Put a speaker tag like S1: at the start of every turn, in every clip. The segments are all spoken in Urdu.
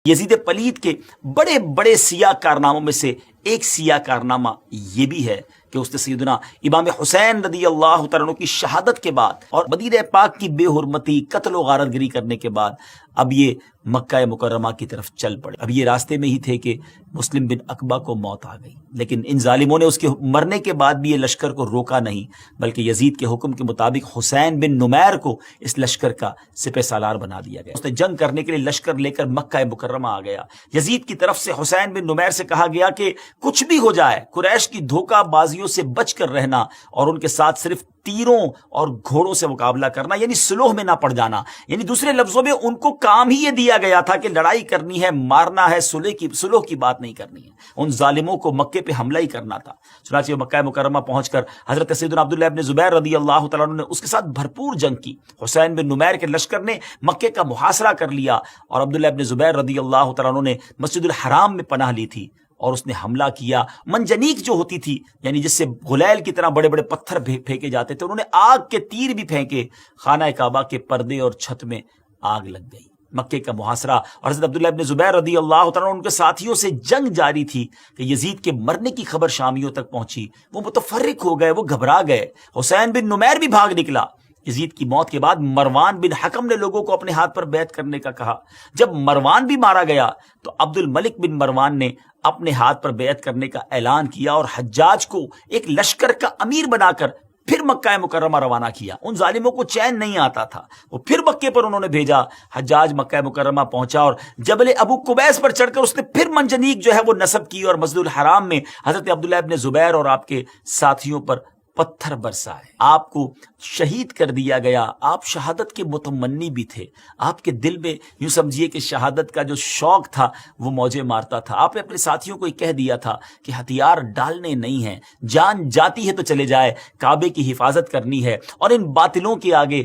S1: یزید پلید کے بڑے بڑے سیاہ کارناموں میں سے ایک سیاہ کارنامہ یہ بھی ہے کہ اس نے سیدنا امام حسین رضی اللہ تعالیٰ عنہ کی شہادت کے بعد اور مدینہ پاک کی بے حرمتی، قتل و غارت گری کرنے کے بعد اب یہ مکہ مکرمہ کی طرف چل پڑے۔ اب یہ راستے میں ہی تھے کہ مسلم بن عقبہ کو موت آ گئی، لیکن ان ظالموں نے اس کے مرنے کے بعد بھی یہ لشکر کو روکا نہیں، بلکہ یزید کے حکم کے مطابق حسین بن نمیر کو اس لشکر کا سپہ سالار بنا دیا گیا۔ اس نے جنگ کرنے کے لیے لشکر لے کر مکہ مکرمہ آ گیا۔ یزید کی طرف سے حسین بن نمیر سے کہا گیا کہ کچھ بھی ہو جائے قریش کی دھوکہ بازیوں سے بچ کر رہنا اور ان کے ساتھ صرف تیروں اور گھوڑوں سے مقابلہ کرنا، یعنی سلوح میں نہ پڑ جانا۔ یعنی دوسرے لفظوں میں ان کو کام ہی یہ دیا گیا تھا کہ لڑائی کرنی ہے، مارنا ہے، سلوح کی بات نہیں کرنی ہے۔ ان ظالموں کو مکے پہ حملہ ہی کرنا تھا۔ چنانچہ مکہ مکرمہ پہنچ کر حضرت سیدنا عبداللہ ابن زبیر رضی اللہ تعالیٰ عنہ نے اس کے ساتھ بھرپور جنگ کی۔ حسین بن نمیر کے لشکر نے مکے کا محاصرہ کر لیا اور عبداللہ ابن زبیر رضی اللہ تعالیٰ عنہ نے مسجد الحرام میں پناہ لی تھی اور اس نے حملہ کیا۔ منجنیق جو ہوتی تھی، یعنی جس سے غلیل کی طرح بڑے بڑے پتھر پھینکے جاتے تھے، انہوں نے آگ کے تیر بھی پھینکے۔ خانہ کعبہ کے پردے اور چھت میں آگ لگ گئی۔ مکے کا محاصرہ اور حضرت عبداللہ ابن زبیر رضی اللہ تعالیٰ عنہ ان کے ساتھیوں سے جنگ جاری تھی کہ یزید کے مرنے کی خبر شامیوں تک پہنچی۔ وہ متفرق ہو گئے، وہ گھبرا گئے۔ حسین بن نمیر بھی بھاگ نکلا۔ یزید کی موت کے بعد مروان بن حکم نے لوگوں کو اپنے ہاتھ پر بیعت کرنے کا کہا۔ جب مروان بھی مارا گیا تو عبد الملک بن مروان نے اپنے ہاتھ پر بیعت کرنے کا اعلان کیا اور حجاج کو ایک لشکر کا امیر بنا کر پھر مکہ مکرمہ روانہ کیا۔ ان ظالموں کو چین نہیں آتا تھا، وہ پھر مکے پر انہوں نے بھیجا۔ حجاج مکہ مکرمہ پہنچا اور جبل ابو قبیس پر چڑھ کر اس نے پھر منجنیق جو ہے وہ نصب کی اور مسجد الحرام میں حضرت عبداللہ ابن زبیر اور آپ کے ساتھیوں پر پتھر برسائے۔ آپ کو شہید کر دیا گیا۔ آپ شہادت کے متمنی بھی تھے۔ آپ کے دل میں یوں سمجھیے کہ شہادت کا جو شوق تھا وہ موجیں مارتا تھا۔ آپ نے اپنے ساتھیوں کو یہ کہہ دیا تھا کہ ہتھیار ڈالنے نہیں ہیں، جان جاتی ہے تو چلے جائے، کعبے کی حفاظت کرنی ہے اور ان باطلوں کے آگے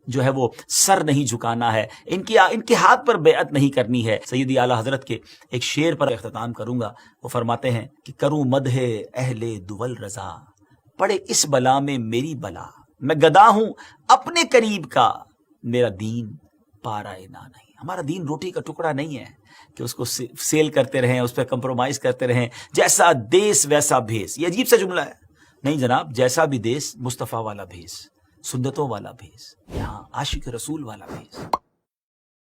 S1: جو ہے وہ سر نہیں جھکانا ہے، ان کے ہاتھ پر بیعت نہیں کرنی ہے۔ سیدی اعلیٰ حضرت کے ایک شعر پر اختتام کروں گا۔ وہ فرماتے ہیں کہ کروں مدح اہل دول رضا، پڑے اس بلا میں میری بلا، میں گدا ہوں اپنے قریب کا، میرا دین پارائے نہ نہیں۔ ہمارا دین روٹی کا ٹکڑا نہیں ہے کہ اس کو سیل کرتے رہیں، اس پہ کمپرومائز کرتے رہیں، جیسا دیس ویسا بھیس۔ یہ عجیب سا جملہ ہے۔ نہیں جناب، جیسا بھی دیس مصطفیٰ والا بھیس، سنتوں والا بھیس، یہاں عاشق رسول والا بھیس۔